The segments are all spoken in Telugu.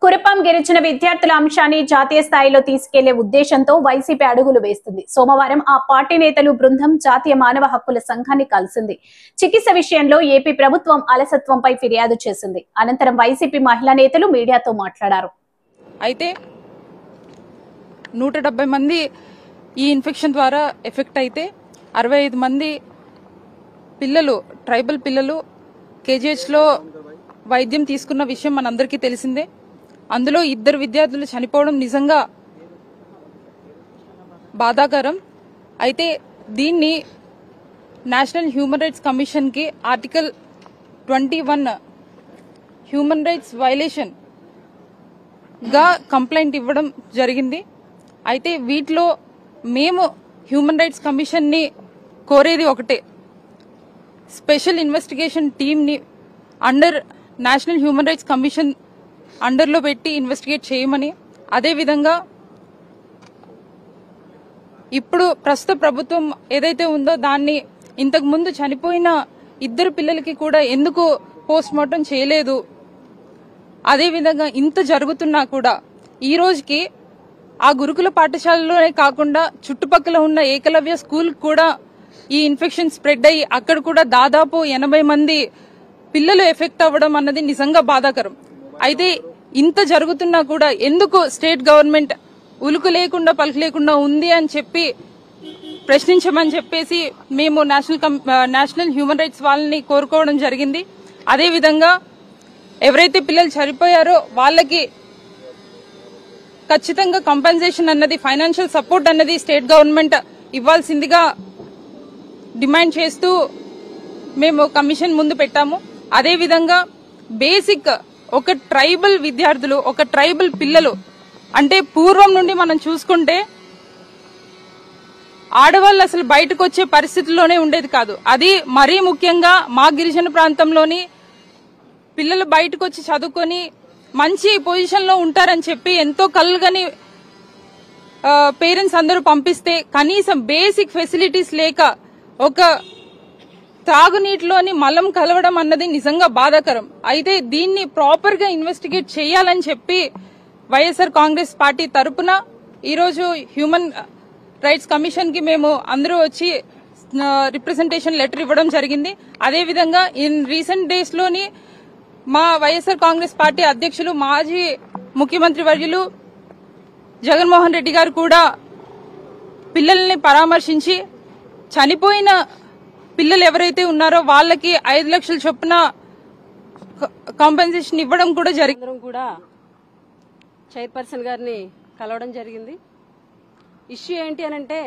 కురపాం గిరిజన విద్యార్థుల అంశాన్ని జాతీయ స్థాయిలో తీసుకెళ్లే ఉద్దేశంతో వైసీపీ అడుగులు వేస్తుంది. సోమవారం ఆ పార్టీ నేతలు బృందం జాతీయ మానవ హక్కుల సంఘాన్ని కలిసింది. చికిత్స విషయంలో ఏపీ ప్రభుత్వం అలసత్వంపై ఫిర్యాదు చేసింది. అనంతరం వైసీపీ మహిళా నేతలు మీడియాతో మాట్లాడారు. అయితే 170 మంది ఈ ఇన్ఫెక్షన్ ద్వారా ఎఫెక్ట్ అయితే 65 మంది పిల్లలు ట్రైబల్ పిల్లలు కేజీహెచ్లో వైద్యం తీసుకున్న విషయం మనందరికీ తెలిసిందే. అందులో 2 విద్యార్థులు చనిపోవడం నిజంగా బాధాకరం. అయితే దీన్ని నేషనల్ హ్యూమన్ రైట్స్ కమిషన్ కి ఆర్టికల్ 21 హ్యూమన్ రైట్స్ వైలేషన్ గా కంప్లైంట్ ఇవ్వడం జరిగింది. అయితే వీటిలో మేము హ్యూమన్ రైట్స్ కమిషన్ ని కోరేది ఒకటే, స్పెషల్ ఇన్వెస్టిగేషన్ టీమ్ ని under national human rights commission అండర్లో పెట్టి ఇన్వెస్టిగేట్ చేయమని, అదేవిధంగా ఇప్పుడు ప్రస్తుత ప్రభుత్వం ఏదైతే ఉందో దాన్ని ఇంతకు ముందు చనిపోయిన 2 పిల్లలకి కూడా ఎందుకు పోస్ట్ మార్టం చేయలేదు, అదేవిధంగా ఇంత జరుగుతున్నా కూడా ఈ రోజుకి ఆ గురుకుల పాఠశాలలోనే కాకుండా చుట్టుపక్కల ఉన్న ఏకలవ్య స్కూల్ కూడా ఈ ఇన్ఫెక్షన్ స్ప్రెడ్ అయ్యి అక్కడ కూడా దాదాపు 80 మంది పిల్లలు ఎఫెక్ట్ అవ్వడం అన్నది నిజంగా బాధాకరం. అయితే ఇంత జరుగుతున్నా కూడా ఎందుకు స్టేట్ గవర్నమెంట్ ఉలుకు లేకుండా పలుకు లేకుండా ఉంది అని చెప్పి ప్రశ్నించమని చెప్పేసి మేము నేషనల్ హ్యూమన్ రైట్స్ వాళ్ళని కోరుకోవడం జరిగింది. అదేవిధంగా ఎవరైతే పిల్లలు చనిపోయారో వాళ్ళకి ఖచ్చితంగా కంపెన్సేషన్ అన్నది, ఫైనాన్షియల్ సపోర్ట్ అన్నది స్టేట్ గవర్నమెంట్ ఇవ్వాల్సిందిగా డిమాండ్ చేస్తూ మేము కమిషన్ ముందు పెట్టాము. అదేవిధంగా బేసిక్ ఒక ట్రైబల్ విద్యార్థులు, ఒక ట్రైబల్ పిల్లలు అంటే పూర్వం నుండి మనం చూసుకుంటే ఆడవాళ్ళు అసలు బయటకు వచ్చే పరిస్థితుల్లోనే ఉండేది కాదు. అది మరీ ముఖ్యంగా మా గిరిజన ప్రాంతంలోని పిల్లలు బయటకు వచ్చి చదువుకొని మంచి పొజిషన్ లో ఉంటారని చెప్పి ఎంతో కలగని పేరెంట్స్ అందరూ పంపిస్తే కనీసం బేసిక్ ఫెసిలిటీస్ లేక ఒక త్రాగునీటిలోని మలం కలవడం అన్నది నిజంగా బాధాకరం. అయితే దీన్ని ప్రాపర్ గా ఇన్వెస్టిగేట్ చేయాలని చెప్పి వైఎస్ఆర్ కాంగ్రెస్ పార్టీ తరపున ఈరోజు హ్యూమన్ రైట్స్ కమిషన్ కి మేము అందరూ వచ్చి రిప్రజెంటేషన్ లెటర్ ఇవ్వడం జరిగింది. అదేవిధంగా ఇన్ రీసెంట్ డేస్ లోని మా వైఎస్ఆర్ కాంగ్రెస్ పార్టీ అధ్యక్షులు మాజీ ముఖ్యమంత్రి వర్యులు జగన్మోహన్ రెడ్డి గారు కూడా పిల్లల్ని పరామర్శించి చనిపోయిన పిల్లలు ఎవరైతే ఉన్నారో వాళ్ళకి 5 లక్షల చొప్పున కాంపెన్సేషన్ ఇవ్వడం కూడా జరిగింది. కూడా చైర్పర్సన్ గారిని కలవడం జరిగింది. ఇష్యూ ఏంటి అనంటే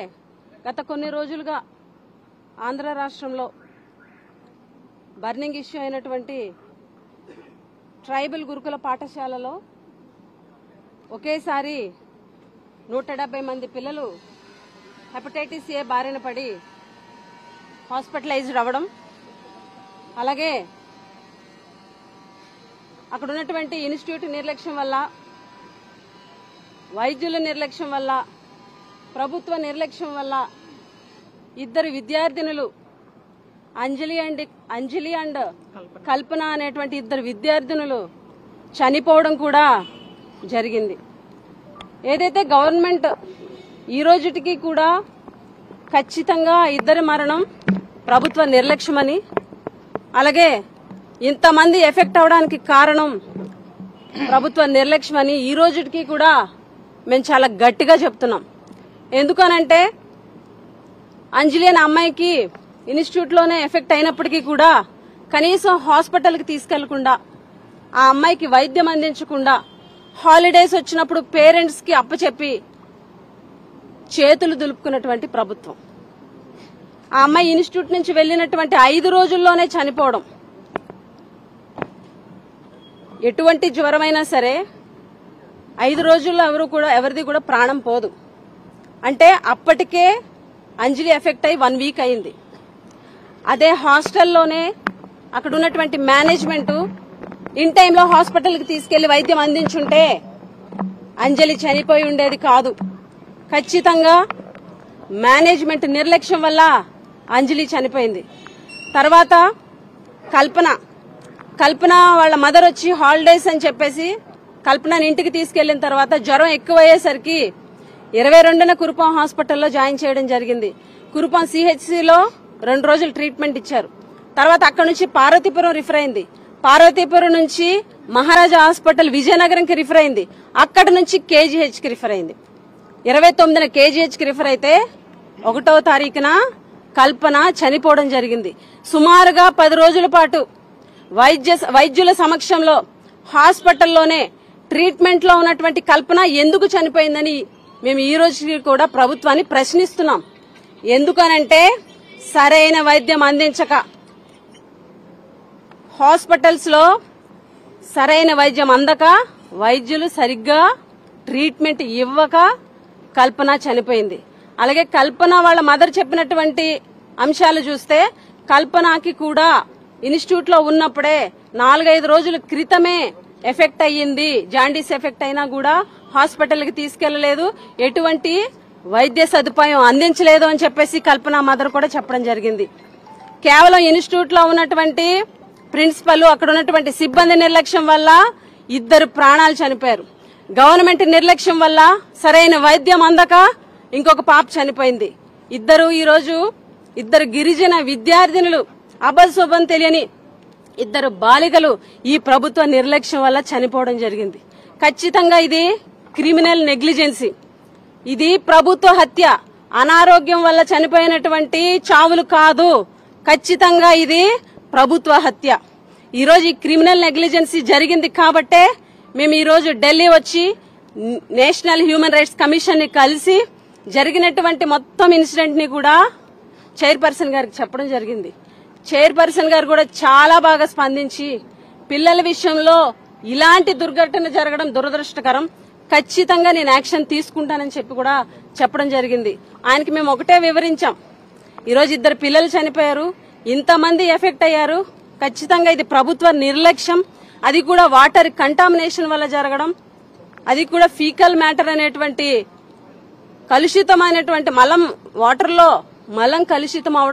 గత కొన్ని రోజులుగా ఆంధ్ర రాష్ట్రంలో బర్నింగ్ ఇష్యూ అయినటువంటి ట్రైబల్ గురుకుల పాఠశాలలో ఒకేసారి 170 మంది పిల్లలు హెపటైటిస్ ఏ బారిన పడి హాస్పిటలైజ్డ్ అవ్వడం, అలాగే అక్కడ ఉన్నటువంటి ఇన్స్టిట్యూట్ నిర్లక్ష్యం వల్ల, వైద్యుల నిర్లక్ష్యం వల్ల, ప్రభుత్వ నిర్లక్ష్యం వల్ల 2 విద్యార్థినులు అంజలి అండ్ కల్పన అనేటువంటి 2 విద్యార్థినులు చనిపోవడం కూడా జరిగింది. ఏదైతే గవర్నమెంట్ ఈ రోజుటికి కూడా ఖచ్చితంగా 2 మరణం ప్రభుత్వ నిర్లక్ష్యమని, అలాగే ఇంతమంది ఎఫెక్ట్ అవడానికి కారణం ప్రభుత్వ నిర్లక్ష్యమని ఈ రోజుటికి కూడా మేము చాలా గట్టిగా చెప్తున్నాం. ఎందుకనంటే అంజలి అనే అమ్మాయికి ఇన్స్టిట్యూట్ లోనే ఎఫెక్ట్ అయినప్పటికీ కూడా కనీసం హాస్పిటల్ కి తీసుకెళ్లకుండా, ఆ అమ్మాయికి వైద్యం అందించకుండా, హాలిడేస్ వచ్చినప్పుడు పేరెంట్స్ కి అప్పచెప్పి చేతులు దులుపుకున్నటువంటి ప్రభుత్వం. ఆ అమ్మాయి ఇన్స్టిట్యూట్ నుంచి వెళ్లినటువంటి 5 రోజుల్లోనే చనిపోవడం. ఎటువంటి జ్వరమైనా సరే 5 రోజుల్లో ఎవరిది కూడా ప్రాణం పోదు. అంటే అప్పటికే అంజలి ఎఫెక్ట్ అయి 1 వీక్ అయింది. అదే హాస్టల్లోనే అక్కడ ఉన్నటువంటి మేనేజ్మెంట్ ఇన్ టైంలో హాస్పిటల్కి తీసుకెళ్లి వైద్యం అందించుంటే అంజలి చనిపోయి ఉండేది కాదు. ఖచ్చితంగా మేనేజ్మెంట్ నిర్లక్ష్యం వల్ల అంజలి చనిపోయింది. తర్వాత కల్పన వాళ్ళ మదర్ వచ్చి హాలిడేస్ అని చెప్పేసి కల్పనని ఇంటికి తీసుకెళ్లిన తర్వాత జ్వరం ఎక్కువయ్యేసరికి 22న కురుపాం హాస్పిటల్లో జాయిన్ చేయడం జరిగింది. కురుపాం సిహెచ్సిలో 2 రోజులు ట్రీట్మెంట్ ఇచ్చారు. తర్వాత అక్కడ నుంచి పార్వతీపురం రిఫర్ అయింది. పార్వతీపురం నుంచి మహారాజా హాస్పిటల్ విజయనగరంకి రిఫర్ అయింది. అక్కడ నుంచి కేజీహెచ్ కి రిఫర్ అయింది. 29న కేజీహెచ్ కి రిఫర్ అయితే 1వ తారీఖున కల్పన చనిపోవడం జరిగింది. సుమారుగా 10 రోజుల పాటు వైద్యుల సమక్షంలో హాస్పిటల్లోనే ట్రీట్మెంట్ లో ఉన్నటువంటి కల్పన ఎందుకు చనిపోయిందని మేము ఈ రోజు కూడా ప్రభుత్వాన్ని ప్రశ్నిస్తున్నాం. ఎందుకనంటే సరైన వైద్యం అందించక, హాస్పిటల్స్ లో సరైన వైద్యం అందక, వైద్యులు సరిగ్గా ట్రీట్మెంట్ ఇవ్వక కల్పన చనిపోయింది. అలాగే కల్పన వాళ్ళ మదర్ చెప్పినటువంటి అంశాలు చూస్తే కల్పనకి కూడా ఇన్స్టిట్యూట్ లో ఉన్నప్పుడే 4-5 రోజుల క్రితమే ఎఫెక్ట్ అయ్యింది. జాండీస్ ఎఫెక్ట్ అయినా కూడా హాస్పిటల్ కి తీసుకెళ్లలేదు, ఎటువంటి వైద్య సదుపాయం అందించలేదు అని చెప్పేసి కల్పన మదర్ కూడా చెప్పడం జరిగింది. కేవలం ఇన్స్టిట్యూట్ లో ఉన్నటువంటి ప్రిన్సిపల్, అక్కడ ఉన్నటువంటి సిబ్బంది నిర్లక్ష్యం వల్ల 2 ప్రాణాలు చనిపోయారు. గవర్నమెంట్ నిర్లక్ష్యం వల్ల సరైన వైద్యం అందక ఇంకొక పాప చనిపోయింది. ఈరోజు 2 గిరిజన విద్యార్థినులు, అబద్ధశుభం తెలియని 2 బాలికలు ఈ ప్రభుత్వ నిర్లక్ష్యం వల్ల చనిపోవడం జరిగింది. ఖచ్చితంగా ఇది క్రిమినల్ నెగ్లిజెన్సీ, ఇది ప్రభుత్వ హత్య. అనారోగ్యం వల్ల చనిపోయినటువంటి చావులు కాదు, ఖచ్చితంగా ఇది ప్రభుత్వ హత్య. ఈరోజు ఈ క్రిమినల్ నెగ్లిజెన్సీ జరిగింది కాబట్టే మేము ఈరోజు ఢిల్లీ వచ్చి నేషనల్ హ్యూమన్ రైట్స్ కమిషన్ ని కలిసి జరిగినటువంటి మొత్తం ఇన్సిడెంట్ ని కూడా చైర్పర్సన్ గారికి చెప్పడం జరిగింది. చైర్పర్సన్ గారు కూడా చాలా బాగా స్పందించి పిల్లల విషయంలో ఇలాంటి దుర్ఘటన జరగడం దురదృష్టకరం, ఖచ్చితంగా నేను యాక్షన్ తీసుకుంటానని చెప్పి కూడా చెప్పడం జరిగింది. ఆయనకి మేము ఒకటే వివరించాం, ఈరోజు 2 పిల్లలు చనిపోయారు, ఇంతమంది ఎఫెక్ట్ అయ్యారు, ఖచ్చితంగా ఇది ప్రభుత్వ నిర్లక్ష్యం, అది కూడా వాటర్ కంటామినేషన్ వల్ల జరగడం, అది కూడా ఫీకల్ మ్యాటర్ అనేటువంటి కలుషితమైనటువంటి మలం, వాటర్ లో మలం కలుషితం అవడం.